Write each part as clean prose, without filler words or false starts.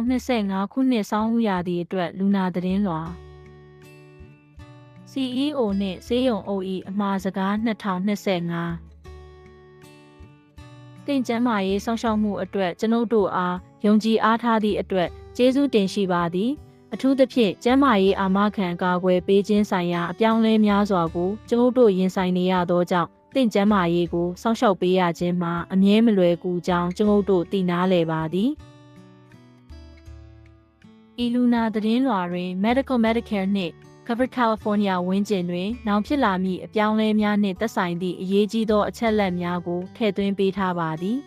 25ခုနှစ်ဆောင်းဦးရာသီအတွက်လူနာသတင်းလွှာ CEO နှင့်ဆေးရုံ OE အမှာစကား2025တင်ကျန်းမာရေးစောင့်ရှောက်မှုအတွက်ကျွန်ုပ်တို့အားယုံကြည်အားထားသည့်အတွက်ကျေးဇူးတင်ရှိပါသည်အထူးသဖြင့်ကျန်းမာရေးအာမခံကာကွယ်ပေးခြင်းဆိုင်ရာအပြောင်းအလဲများစွာကိုကျွန်ုပ်တို့ရင်ဆိုင်နေရသောကြောင့်တင့်ကျန်းမာရေးကိုစောင့်ရှောက်ပေးရခြင်းမှာအမြဲမလွယ်ကူကြောင်းကျွန်ုပ်တို့သိနာလည်ပါသည်ဤလူနာသတင်းလွှာတွင် Medicare နှင့် Covered California ဝန်းကျင်တွင်နောင်ဖြစ်လာမည့်အပြောင်းအလဲများနှင့်သက်ဆိုင်သည့်အရေးကြီးသောအချက်အလက်များကိုထည့်သွင်းပေးထားပါသည်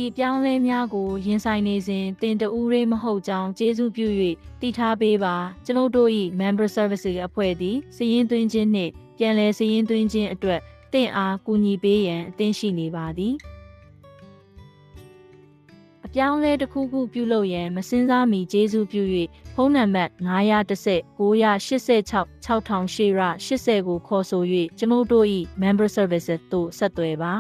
ဤပြောင်းလဲများကိုရင်ဆိုင်နေစဉ်တင်တဦးရေးမဟုတ်ကြောင်းကျေးဇူးပြု၍တည်ထားပေးပါကျွန်ုပ်တို့၏member services အဖွဲ့သည်စည်ရင်းသွင်းခြင်းနှင့်ပြန်လည်စည်ရင်းသွင်းခြင်းအတွက်တင့်အားကူညီပေးရန်အသင့်ရှိနေပါသည်အပြောင်းလဲတစ်ခုခုပြုလုပ်ရန်မစင်စားမီကျေးဇူးပြု၍ဖုန်းနံပါတ်910 986 6800 80ကိုခေါ်ဆို၍ကျွန်ုပ်တို့၏member services သို့ဆက်သွယ်ပါ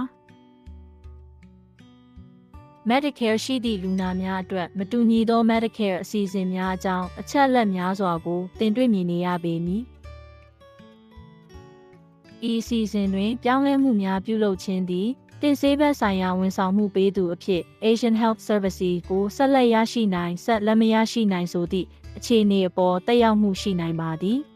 Medicare ရှိသည့်လူနာများအတွက်မတူညီသော Medicare အစီအစဉ်များအကြောင်းအချက်အလက်များစွာကိုတင်တွေ့မြင်နေရပေမည်။ဤအစီအစဉ်တွင်ပြောင်းလဲမှုများပြုလုပ်ခြင်းသည်တင်ဆေးဘက်ဆိုင်ရာဝန်ဆောင်မှုပေးသူအဖြစ် Asian Health Services ကိုဆက်လက်ရရှိနိုင်ဆက်လက်မရရှိနိုင်ဆိုသည့်အခြေအနေအပေါ်သက်ရောက်မှုရှိနိုင်ပါသည်။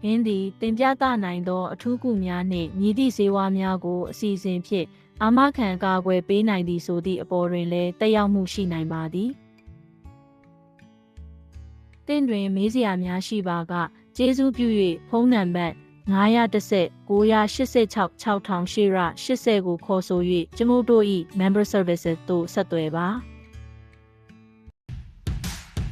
ယင်းသည်တင်ပြသနိုင်သောအထူးကုများနှင့်မြည်သည့်ဆေးဝါးများကိုအစီအစဉ်ဖြင့်အာမခံကာကွယ်ပေးနိုင်သည်ဆိုသည့်အပေါ်တွင်လည်းတက်ရောက်မှုရှိနိုင်ပါသည်။တင့်တွင်မေးစရာများရှိပါကကျေးဇူးပြု၍ဖုန်းနံပါတ်910 986 6800 80ကိုခေါ်ဆို၍ကျွန်ုပ်တို့၏member services သို့ဆက်သွယ်ပါ။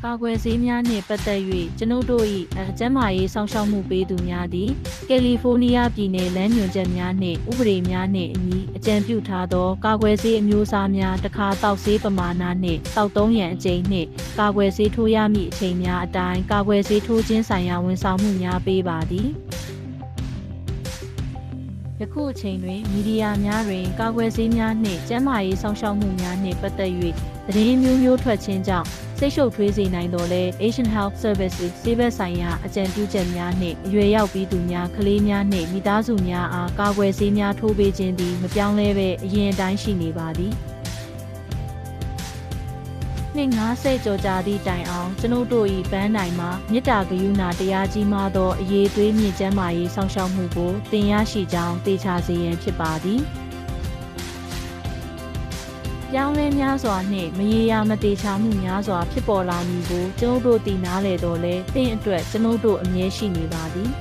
ကာကွယ်ဆေးများနှင့်ပတ်သက်၍ကျွန်ုပ်တို့၏ကျန်းမာရေးစောင့်ရှောက်မှုပေးသူများသည်ကယ်လီဖိုးနီးယားပြည်နယ်လမ်းညွှန်ချက်များနှင့်ဥပဒေများနှင့်အညီအကြံပြုထားသောကာကွယ်ဆေးအမျိုးအစားများတစ်ခါတောက်ဆေးပမာဏနှင့်တောက်သုံးရန်အကြိမ်နှင့်ကာကွယ်ဆေးထိုးရမည့်အချိန်များအတိုင်းကာကွယ်ဆေးထိုးခြင်းဆိုင်ရာဝန်ဆောင်မှုများပေးပါသည်ယခုအချိန်တွင်မီဒီယာများတွင်ကာကွယ်ဆေးများနှင့်ကျန်းမာရေးစောင့်ရှောက်မှုများနှင့်ပတ်သက်၍သတင်းမျိုးမျိုးထွက်ခြင်းကြောင့်စိတ်ရှုပ်ထွေးစေနိုင်တော်လဲ Asian Health Services ဆေးဘက်ဆိုင်ရာအကြံပြုချက်များနှင့်အရွယ်ရောက်ပြီးသူများကလေးများနှင့်မိသားစုများအားကာကွယ်ဆေးများထိုးပေးခြင်းသည်မပြောင်းလဲဘဲအရင်အတိုင်းရှိနေပါသည်နှစ်90ကျော်ကြာသည့်တိုင်အောင်ကျွန်ုပ်တို့၏ပန်းတိုင်မှာမေတ္တာဂရုဏာတရားကြီးမားသောအရေးသွေးမြင့်ကျန်းမာရေးစောင့်ရှောက်မှုကိုတင်ရရှိကြောင်းသိချစေရန်ဖြစ်ပါသည်ပြောင်းလဲများစွာနှင့်မရေရာမတေချာမှုများစွာဖြစ်ပေါ်လာမည်ကိုကျွန်ုပ်တို့သိနာလေတော့လဲတင့်အတွက်ကျွန်ုပ်တို့အမြဲရှိနေပါသည်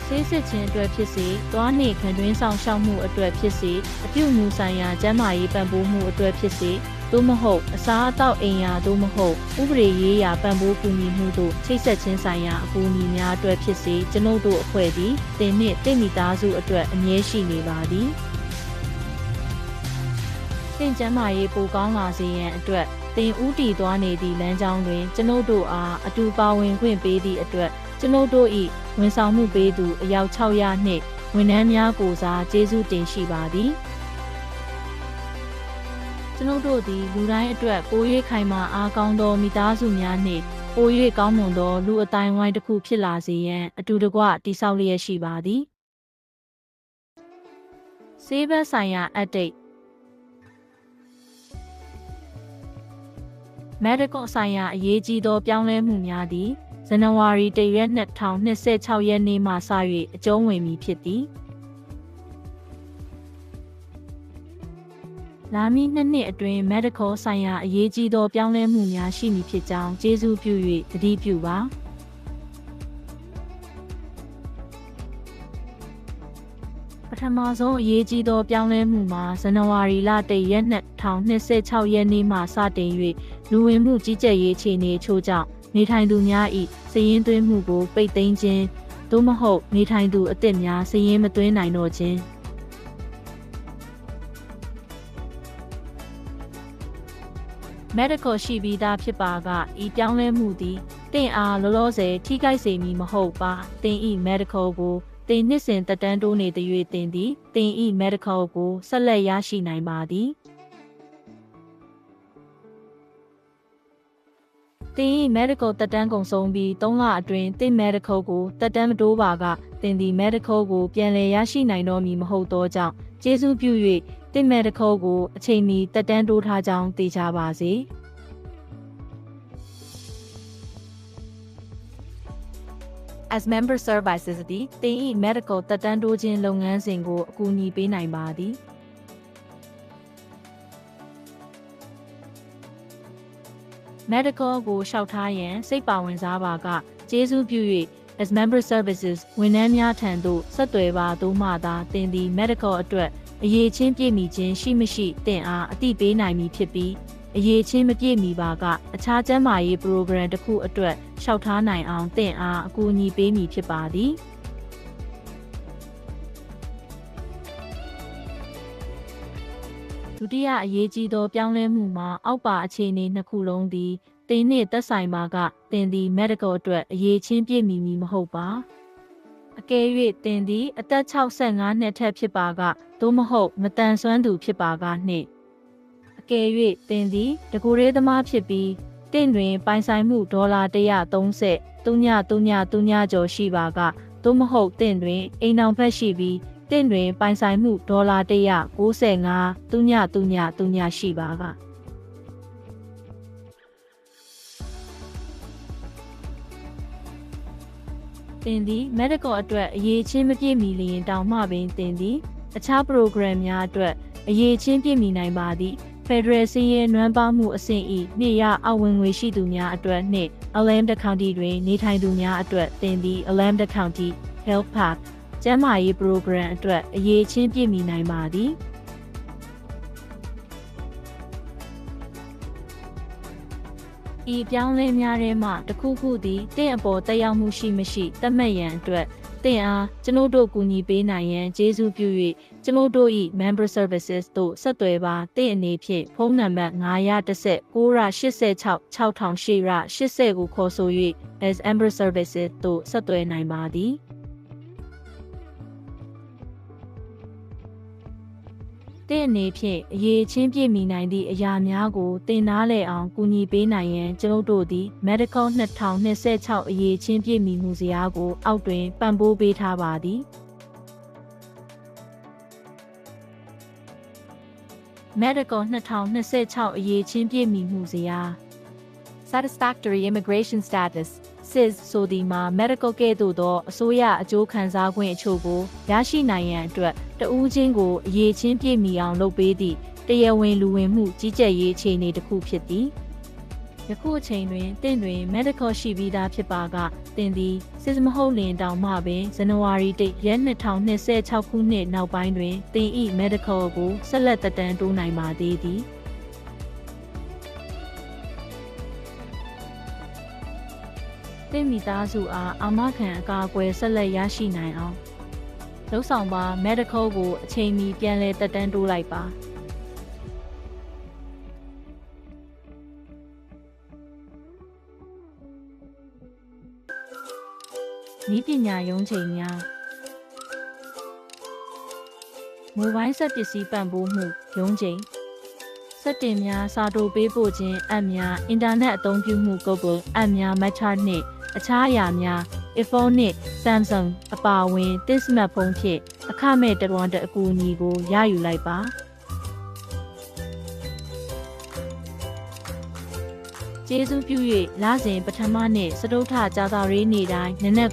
ဆေးစစ်ခြင်းအတွက်ဖြစ်စေသွားနှင့်ခံတွင်းဆောင်ရှောက်မှုအတွက်ဖြစ်စေအပြုအမူဆိုင်ရာကျန်းမာရေးပံ့ပိုးမှုအတွက်ဖြစ်စေသို့မဟုတ်အစားအသောက်အိမ်ယာသို့မဟုတ်ဥပဒေရေးရာပံ့ပိုးကူညီမှုတို့ချိတ်ဆက်ခြင်းဆိုင်ရာအကူအညီများအတွက်ဖြစ်စေကျွန်ုပ်တို့အဖွဲ့သည်တင်နှင့်တင့်မိသားစုအတွက်အမြဲရှိနေပါသည်တင့်ကျန်းမာရေးပိုကောင်းလာစေရန်အတွက်တင်ဦးတည်သွားနေသည့်လမ်းကြောင်းတွင်ကျွန်ုပ်တို့အားအတူပါဝင်ခွင့်ပေးသည့်အတွက်ကျွန်ုပ်တို့၏ဝန်ဆောင်မှုပေးသူအယောက်600နှင့်ဝန်ထမ်းများကိုစားကျေးဇူးတင်ရှိပါသည်ကျွန်ုပ်တို့သည်လူတိုင်းအတွက်ပို၍ခိုင်မာအားကောင်းသောမိသားစုများနှင့်ပို၍ကောင်းမွန်သောလူအတိုင်းဝိုင်းတစ်ခုဖြစ်လာစေရန်အတူတကွတည်ဆောက်လျက်ရှိပါသည်ဆေးဘက်ဆိုင်ရာ update medical ဆိုင်ရာအရေးကြီးသောပြောင်းလဲမှုများသည်ဇန်နဝါရီ1ရက်2026ရက်နေ့မှစ၍အကျုံးဝင်မည်ဖြစ်သည်လာမည့်2နှစ်အတွင်း medical ဆိုင်ရာအရေးကြီးသောပြောင်းလဲမှုများရှိမည်ဖြစ်ကြောင်းကျေးဇူးပြု၍သတိပြုပါပထမဆုံးအရေးကြီးသောပြောင်းလဲမှုမှာဇန်နဝါရီလ1ရက်2026ရက်နေ့မှစတင်၍လူဝင်မှုကြီးကြပ်ရေးအခြေအနေချို့ကြောင့်နေထိုင်သူများ၏စာရင်းသွင်းမှုကိုပိတ်သိမ်းခြင်းသို့မဟုတ်နေထိုင်သူအသစ်များစာရင်းမသွင်းနိုင်တော့ခြင်းmedical ရှိပြီးသားဖြစ်ပါကဤပြောင်းလဲမှုသည်တင့်အားလောလောဆယ်ထိခိုက်စေမည်မဟုတ်ပါတင်ဤ medical ကို တင်နှစ်စဉ်တက်တန်းတိုးနေတဲ့၍တင်သည်တင်ဤ medical ကိုဆက်လက်ရရှိနိုင်ပါသည်တင်ဤ medical တက်တန်းကုန်ဆုံးပြီး3လအတွင်းတင် medical ကိုတက်တန်းမတိုးပါကတင်သည် medical ကိုပြန်လည်ရရှိနိုင်တော့မည်မဟုတ်သောကြောင့်ကျေးဇူးပြု၍တင် medical ကိုအချိန်မီတက်တန်းတိုးထားကြောင်းသိကြပါစေ As member services သည်တင်ဤ medical တက်တန်းတိုးခြင်းလုပ်ငန်းစဉ်ကိုအကူအညီပေးနိုင်ပါသည် medical ကိုလျှောက်ထားရန်စိတ်ပါဝင်စားပါကကျေးဇူးပြု၍ as member services ဝန်ထမ်းများထံသို့ဆက်သွယ်ပါသို့မှသာတင်သည် medical အတွက်အရေးချင်းပြည့်မီခြင်းရှိမရှိတင်အားအသိပေးနိုင်မည်ဖြစ်ပြီးအရေးချင်းမပြည့်မီပါကအခြားကျန်းမာရေး program တစ်ခုအတွက်လျှောက်ထားနိုင်အောင်တင်အားအကူအညီပေးမည်ဖြစ်ပါသည်ဒုတိယအရေးကြီးသောပြောင်းလဲမှုမှာအောက်ပါအခြေအနေနှစ်ခုလုံးသည်တင်နှင့်သက်ဆိုင်ပါကတင်သည် medical အတွက်အရေးချင်းပြည့်မီမည်မဟုတ်ပါအကယ်၍တင်သည်အသက်65နှစ်ထက်ဖြစ်ပါကသို့မဟုတ်မတန်ဆွမ်းသူဖြစ်ပါကနှင့်အကယ်၍တင်သည်တကူရေးသမားဖြစ်ပြီးတင့်တွင်ပိုင်ဆိုင်မှုဒေါ်လာ130 3.3 ကျော်ရှိပါကသို့မဟုတ်တင့်တွင်အိမ်အောင်ဖက်ရှိပြီးတင့်တွင်ပိုင်ဆိုင်မှုဒေါ်လာ195 3.3 ရှိပါကတင်သည် medical အတွက်အရေးချင်းမပြည့်မီလျင်တောင်မှပင်တင်သည်အခြား program များအတွက်အရေးချင်းပြည့်မီနိုင်ပါသည် Federal စည်းရဲနွမ်းပါမှုအဆင့်၏နှစ်ရအဝင်ငွေရှိသူများအတွက်နှင့် Alameda County တွင်နေထိုင်သူများအတွက်တင်သည် Alameda County Health Path ကျန်းမာရေး program အတွက်အရေးချင်းပြည့်မီနိုင်ပါသည်ဤပြောင်းလဲများထဲမှတစ်ခုခုသည်တင့်အပေါ်တက်ရောက်မှုရှိမရှိသတ်မှတ်ရန်အတွက်တင့်အားကျွန်ုပ်တို့ကူညီပေးနိုင်ရန်ကျေးဇူးပြု၍ကျွန်ုပ်တို့၏ member services သို့ဆက်သွယ်ပါတင့်အနေဖြင့်ဖုန်းနံပါတ်910 986 6800 80ကိုခေါ်ဆို၍ as member services သို့ဆက်သွယ်နိုင်ပါသည်တဲ့အနေဖြင့်အရေးချင်းပြည့်မီနိုင်သည့်အရာများကိုသင်နားလည်အောင်ကူညီပေးနိုင်ရန်ကျွန်ုပ်တို့သည် Medical 2026အရေးချင်းပြည့်မီမှုစရာကိုအောက်တွင်ပံ့ပိုးပေးထားပါသည် Medical 2026အရေးချင်းပြည့်မီမှုစရာ Satisfactory Immigration Status SIS ဆိုသည်မှာ medical ကဲ့သို့သောအစိုးရအကျိုးခံစားခွင့်အချို့ကိုရရှိနိုင်ရန်အတွက်တဦးချင်းကိုအရေးချင်းပြည့်မီအောင်လုပ်ပေးသည့်တရားဝင်လူဝင်မှုကြီးကြပ်ရေးအခြေအနေတစ်ခုဖြစ်သည်ယခုအချိန်တွင်တင့်တွင် medical ရှိပြီးသားဖြစ်ပါကတင်သည် SIS မဟုတ်လင်တောင်မှပင်ဇန်နဝါရီ1ရက်2026ခုနှစ်နောက်ပိုင်းတွင်တင်၏medical ကိုဆက်လက်တက်တန်းတိုးနိုင်ပါသေးသည်တင့်မိသားစုအားအာမခံအကာအကွယ်ဆက်လက်ရရှိနိုင်အောင်လှုပ်ဆောင်ပါ medical ကိုအချိန်မီပြန်လည်တက်တန်းတိုးလိုက်ပါနည်းပညာရုံးချိန်များမိုဘိုင်းဆက်ပစ္စည်းပံ့ပိုးမှုရုံးချိန်စက်တင်များစာတိုပေးပို့ခြင်းအပ်များအင်တာနက်အသုံးပြုမှုကုတ်အပ်များမတ်ချာနှင့်အခြားအရာများ iPhone နှင့် Samsung အပါအဝင်သစ်စမတ်ဖုန်းဖြင့်အခမဲ့တရွန်တဲ့အကူအညီကိုရယူလိုက်ပါကျေးဇူးပြု၍လစဉ်ပထမနှင့်စတုထကြာသပတေးနေ့တိုင်းနနက်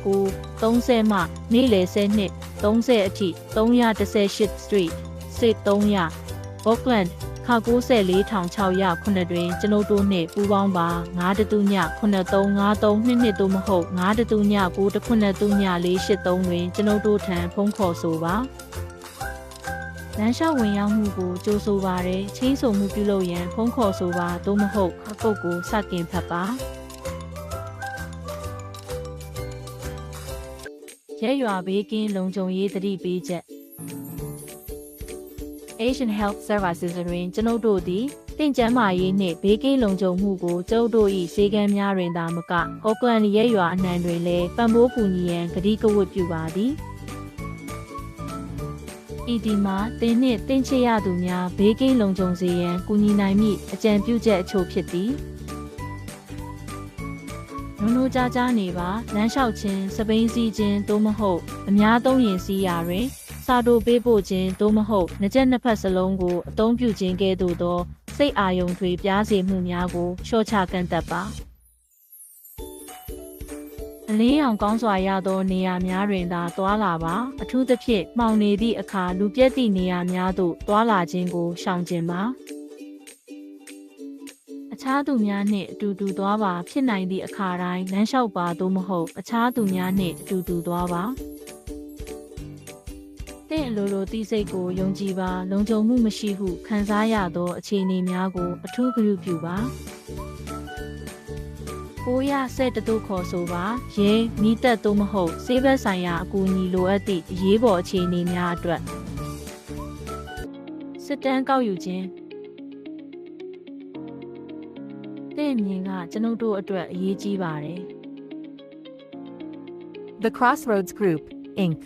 9:30မှနေ့လယ်10:30အထိ318 Street Suite 300 Oaklandခါ94600 တွင်ကျွန်ုပ်တို့နှင့်ပူးပေါင်းပါ9399352သို့မဟုတ်939913948တွင်ကျွန်ုပ်တို့ထံဖုန်းခေါ်ဆိုပါလမ်းလျှောက်ဝင်ရောက်မှုကိုကြိုဆိုပါရယ်ချင်းဆိုမှုပြုလုပ်ရန်ဖုန်းခေါ်ဆိုပါသို့မဟုတ်အပုတ်ကိုစတင်ဖတ်ပါရဲရွာဘေးကင်းလုံခြုံရေးသတိပေးချက်Asian Health Services တွင်ကျွန်ုပ်တို့သည်တင့်ကျန်းမာရေးနှင့်ဘေးကင်းလုံခြုံမှုကိုကျွန်ုပ်တို့၏စေကမ်းများတွင်သာမက Oakland ရဲရွာအနှံတွင်လည်းပံ့ပိုးကူညီရန်ကတိကဝတ်ပြုပါသည် ဤဒီမှာတင်းနှင့်တင်းချရသူများဘေးကင်းလုံခြုံစေရန်ကူညီနိုင်မည့်အကြံပြုချက်အချို့ဖြစ်သည်နိုးကြားကြားနေပါလမ်းလျှောက်ခြင်းစပိန်စီးခြင်းသို့မဟုတ်အများသုံးရင်စီးရာတွင်စာတိုပေးပို့ခြင်းသို့မဟုတ်နှစ်ချက်နှစ်ဖက်စလုံးကိုအသုံးပြုခြင်းကဲ့သို့သောစိတ်အာရုံတွေပြားစေမှုများကိုလျှော့ချကန့်သတ်ပါအလင်းရောင်ကောင်းစွာရသောနေရာများတွင်သာသွာလာပါအထူးသဖြင့်မှောင်နေသည့်အခါလူပြည့်သည့်နေရာများသို့သွာလာခြင်းကိုရှောင်ကျဉ်ပါအခြားသူများနှင့်အတူတူသွားပါဖြစ်နိုင်သည့်အခါတိုင်းလမ်းလျှောက်ပါသို့မဟုတ်အခြားသူများနှင့်အတူတူသွားပါသင်အလိုလိုသိစိတ်ကိုယုံကြည်ပါလုံခြုံမှုမရှိဟုခံစားရသောအခြေအနေများကိုအထူးဂရုပြုပါကိုရဆက်တတို့ခေါ်ဆိုပါရဲမိသက်သို့မဟုတ်ဆေးဘက်ဆိုင်ရာအကူအညီလိုအပ်သည့်အရေးပေါ်အခြေအနေများအတွက်စစ်တမ်းကောက်ယူခြင်းသင်မြင်ကကျွန်ုပ်တို့အတွက်အရေးကြီးပါတယ် The Crossroads Group, Inc.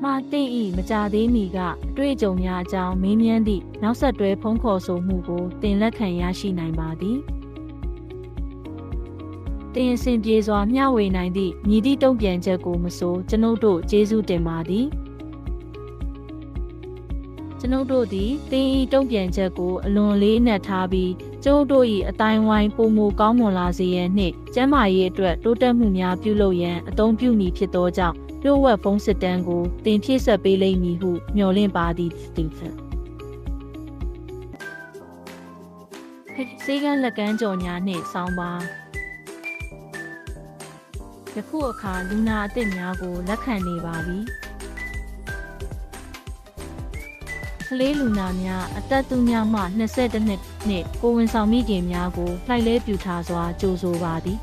မှာတင်ဤမကြသေးမီကအတွေ့အကြုံများအကြောင်းမေးမြန်းသည့်နောက်ဆက်တွဲဖုန်းခေါ်ဆိုမှုကိုတင်လက်ခံရရှိနိုင်ပါသည်တင်အစဉ်ပြေစွာမျှဝေနိုင်သည့်မြည်သည့်တုံ့ပြန်ချက်ကိုမဆိုကျွန်ုပ်တို့ကျေးဇူးတင်ပါသည်ကျွန်ုပ်တို့သည်တင်ဤတုံ့ပြန်ချက်ကိုအလွန်လေးအနက်ထားပြီးကျွန်ုပ်တို့၏အတိုင်းဝိုင်းပုံမူကောင်းမွန်လာစေရန်နှင့်ကျန်းမာရေးအတွက်တိုးတက်မှုများပြုလုပ်ရန်အသုံးပြုမည်ဖြစ်သောကြောင့်လျှို့ဝှက်ဖုန်းစစ်တမ်းကိုတင်ဖြည့်ဆက်ပေးလိမ့်မည်ဟုမျှော်လင့်ပါသည်တင်ဖန်စေကန်းလက်ကမ်းကြော်ညာနှင့်ဆောင်းပါယခုအခါလူနာအသစ်များကိုလက်ခံနေပါပြီကလေးလူနာများအသက်သူများမှ22နှစ်နှင့်ကိုဝန်ဆောင်မိခင်များကိုလှိုက်လဲပြူထားစွာကြိုဆိုပါသည်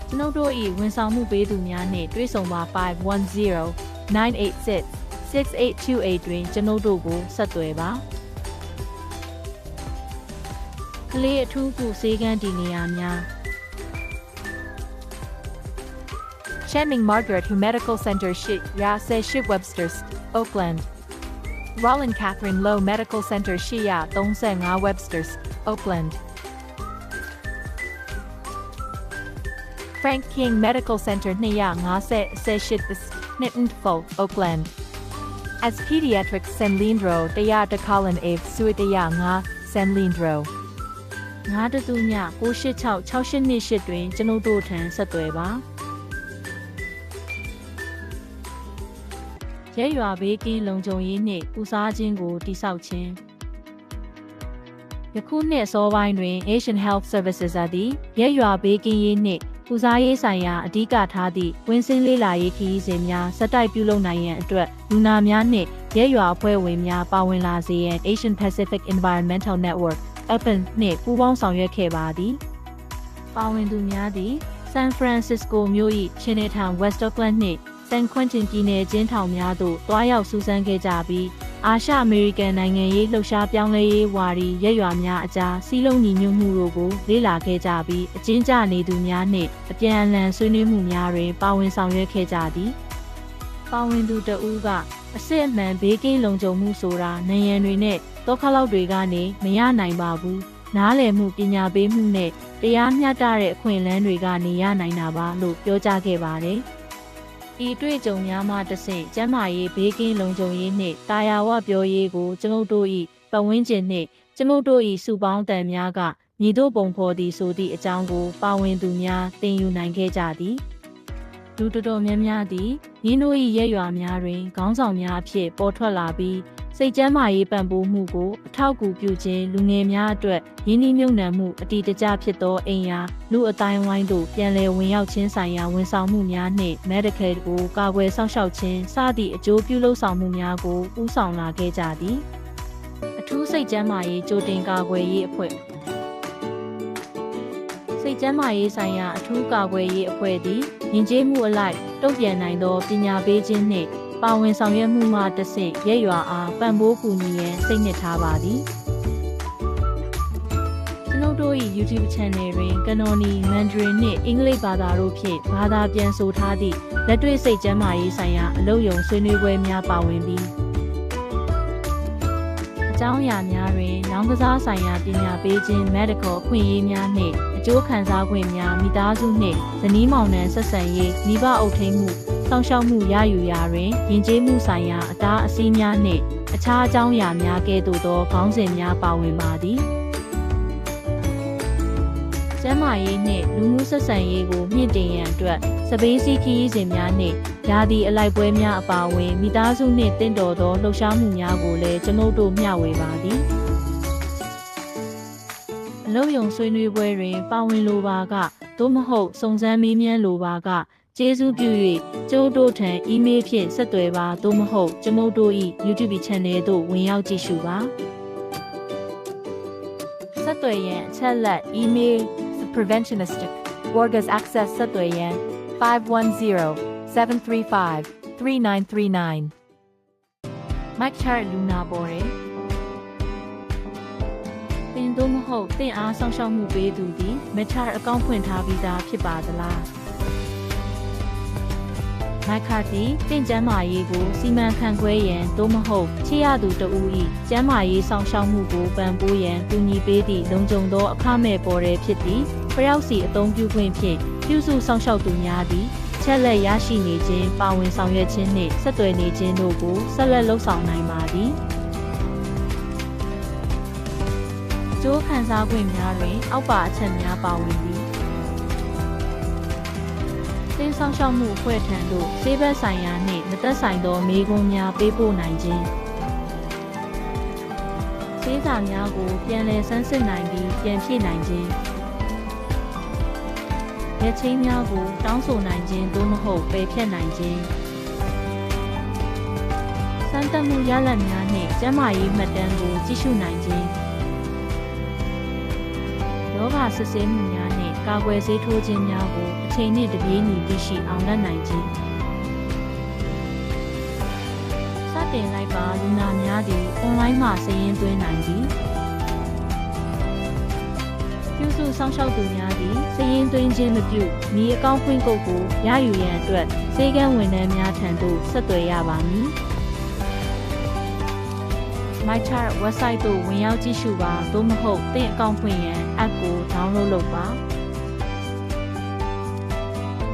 ကျွန်ုပ်တို့၏ဝန်ဆောင်မှုပေးသူများနှင့်တွေ့ဆုံပါ510-986-6828တွင်ကျွန်ုပ်တို့ကိုဆက်သွယ်ပါကလေးအထူးကုဆေးကန်းတည်နေရာများ Channing Margaret Who Medical Center Shit Ya Se Shit Websters, Oakland. Rollin Catherine Low Medical Center Shia Thong Se Nga Websters, Oakland. Frank King Medical Center Nia Nga Se Shit Nitten Fo, Oakland. As Pediatrics Sen Lindro Daya De Colin Ave Sui Daya Nga Sen Lindro. ငါးတသူည98668နှစ်8တွင်ကျွန်ုပ်တို့ထံဆက်သွယ်ပါရဲရွာဘေးကင်းလုံခြုံရေးနှင့်ပူစားခြင်းကိုတည်ဆောက်ခြင်းယခုနှစ်အစောပိုင်းတွင် Asian Health Services သည်ရဲရွာဘေးကင်းရေးနှင့်ပူစားရေးဆိုင်ရာအဓိကထားသည့်ဝင်းစင်းလေးလာရေးခရီးစဉ်များစက်တိုက်ပြုလုပ်နိုင်ရန်အတွက်လူနာများနှင့်ရဲရွာအဖွဲ့ဝင်များပါဝင်လာစေရန် Asian Pacific Environmental Network Open နှင့်ပူးပေါင်းဆောင်ရွက်ခဲ့ပါသည်ပါဝင်သူများသည် San Francisco မြို့၏ Chinatown West Oakland နှင့် San Quentin ပြည်နယ်ကျင်းထောင်များသို့တွားရောက်စူးစမ်းခဲ့ကြပြီးအာရှအမေရိကန်နိုင်ငံရေးလှုပ်ရှားပြောင်းလဲရေးဝါဒီရက်ရွာများအကြားစီးလုံးညီညွတ်မှုတို့ကိုလေ့လာခဲ့ကြပြီးအကျဉ်းကျနေသူများနှင့်အပြန်အလှန်ဆွေးနွေးမှုများတွင်ပါဝင်ဆောင်ရွက်ခဲ့ကြသည်ပါဝင်သူတဦးကအစစ်အမှန်ဘေးကင်းလုံခြုံမှုဆိုတာနိုင်ငံတွေနဲ့တောခလောက်တွေကနေမရနိုင်ပါဘူးနားလည်မှုပညာပေးမှုနဲ့တရားမျှတတဲ့အခွင့်အလမ်းတွေကနေရနိုင်တာပါလို့ပြောကြားခဲ့ပါတယ်ဤတွေ့ကြုံများမှတဆင့်ကျန်းမာရေးဘေးကင်းလုံခြုံရေးနှင့်တာယာဝပြောရေးကိုကျွန်ုပ်တို့၏ပတ်ဝန်းကျင်နှင့်ကျွန်ုပ်တို့၏စုပေါင်းတန်များကညီတို့ပုံဖော်သည်ဆိုသည့်အကြောင်းကိုပါဝင်သူများသင်ယူနိုင်ခဲ့ကြသည်လူတော်တော်များများသည်ရင်းတို့၏ရဲရွာများတွင်ခေါင်းဆောင်များအဖြစ်ပေါ်ထွက်လာပြီးစိတ်ကျန်းမာရေးပံ့ပိုးမှုကိုအထောက်အကူပြုခြင်းလူငယ်များအတွက်ရင်းနှီးမြှုပ်နှံမှုအတည်တကျဖြစ်သောအိမ်ယာလူအတိုင်းဝိုင်းတို့ပြန်လည်ဝင်ရောက်ခြင်းဆိုင်ရာဝန်ဆောင်မှုများနှင့် Medicaid ကိုကာကွယ်စောင့်ရှောက်ခြင်းစသည့်အကျိုးပြုလုပ်ဆောင်မှုများကိုဦးဆောင်လာခဲ့ကြသည်အထူးစိတ်ကျန်းမာရေးကြိုတင်ကာကွယ်ရေးအဖွဲ့စိတ်ကျန်းမာရေးဆိုင်ရာအထူးကာကွယ်ရေးအဖွဲ့သည်ယဉ်ကျေးမှုအလိုက်တုံ့ပြန်နိုင်သောပညာပေးခြင်းနှင့်ပါဝင်ဆောင်ရွက်မှုမှတဆင့်ရဲရွာအားပံ့ပိုးကူညီရန်စိတ်နှစ်ထားပါသည်ကျွန်ုပ်တို့၏ YouTube Channel တွင် Cantonese Mandarin နှင့်အင်္ဂလိပ်ဘာသာတို့ဖြင့်ဘာသာပြန်ဆိုထားသည့် လက်တွေ့စိတ်ကျန်းမာရေးဆိုင်ရာအလုပ်ရုံဆွေးနွေးပွဲများပါဝင်ပြီးအကြောင်းအရာများတွင်လောင်းကစားဆိုင်ရာပညာပေးခြင်း medical အခွင့်အရေးများနှင့်အကျိုးခံစား권များမိသားစုနှင့်ဇနီးမောင်နှံဆက်ဆံရေးမိဘအုပ်ထိန်းမှုစောင့်ရှောက်မှုရယူရာတွင်ယဉ်ကျေးမှုဆိုင်ရာအတားအဆီးများနှင့်အခြားအကြောင်းအရာများကဲ့သို့သောခေါင်းစဉ်များပါဝင်ပါသည်ကျန်းမာရေးနှင့်လူမှုဆက်ဆံရေးကိုမြင့်တင်ရန်အတွက်စပေးစည်းခရီးစဉ်များနှင့်ယာတီအလိုက်ပွဲများအပါအဝင်မိသားစုနှင့်တင့်တော်သောလှုပ်ရှားမှုများကိုလည်းကျွန်ုပ်တို့မျှဝေပါသည်အလုပ်ရုံဆွေးနွေးပွဲတွင်ပါဝင်လိုပါကသို့မဟုတ်စုံစမ်းမေးမြန်းလိုပါကကျေးဇူးပြု၍ကျိုးတို့ထံအီးမေးလ်ဖြင့်ဆက်သွယ်ပါသို့မဟုတ်ကျွန်ုပ်တို့၏ YouTube Channel သို့ဝင်ရောက်ကြည့်ရှုပါဆက်သွယ်ရန်အချက်လက် email Preventionistic Wargas Access ဆက်သွယ်ရန်510-735-3939 Mike Chart Luna ပေါ်တွင်သင်သို့မဟုတ်သင်အားဆောင်ရှောက်မှုပေးသူသည် Meta အကောင့်ဖွင့်ထားပြီးသားဖြစ်ပါသလား Mike Chart သည်သင်ကျန်းမာရေးကိုစီမံခန့်ခွဲရန်သို့မဟုတ်ချစ်ရသူတဦး၏ကျန်းမာရေးဆောင်ရှောက်မှုကိုပံ့ပိုးရန်ကူညီပေးသည့်လုံခြုံသောအခမဲ့ပေါ်တွင်ဖြစ်သည်ပယောက်စီအသုံးပြုခွင့်ဖြင့်ပြုစုဆောင်ရှောက်သူများသည်ချက်လက်ရရှိနေခြင်းပါဝင်ဆောင်ရွက်ခြင်းနှင့်ဆက်သွယ်နေခြင်းတို့ကိုဆက်လက်လှုပ်ဆောင်နိုင်ပါသည်အကျိုးခံစား권များတွင်အောက်ပါအချက်များပါဝင်သည်သင်ဆောင်ရှောက်မှုအဖွဲ့ထံသို့ဆေးဘက်ဆိုင်ရာနှင့်မသက်ဆိုင်သောမေးခွန်းများပေးပို့နိုင်ခြင်းဆေးစာများကိုပြန်လည်ဆန်းစစ်နိုင်ပြီးပြန်ဖြည့်နိုင်ခြင်းရက်ချင်းများကိုတောင်းဆိုနိုင်ခြင်းသို့မဟုတ်ပယ်ဖျက်နိုင်ခြင်းစမ်းသပ်မှုရလဒ်များနှင့်ကျန်းမာရေးမှတ်တမ်းကိုကြည့်ရှုနိုင်ခြင်းရောဂါစစ်ဆေးမှုများနှင့်ကာကွယ်ဆေးထိုးခြင်းများကိုအချိန်နှင့်တပြေးညီသိရှိအောင်လုပ်နိုင်ခြင်းစတင်လိုက်ပါလူနာများသည်အွန်လိုင်းမှာစာရင်းသွင်းနိုင်သည်ပြုစုစောင့်ရှောက်သူများသည်စာရင်းသွင်းခြင်းမပြုမီအကောင့်ဖွင့်ကုတ်ကိုရယူရန်အတွက်စေကန်းဝန်ထမ်းများထံသို့ဆက်သွယ်ရပါမည် MyChart website သို့ဝင်ရောက်ကြည့်ရှုပါသို့မဟုတ်သင်အကောင့်ဖွင့်ရန် app ကို download လုပ်ပါ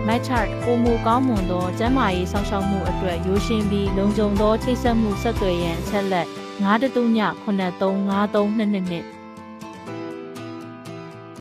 MyChart ပိုမိုကောင်းမွန်သောကျန်းမာရေးစောင့်ရှောက်မှုအတွက်ရိုးရှင်းပြီးလုံခြုံသောချိတ်ဆက်မှုဆက်သွယ်ရန်အချက်လက်939353222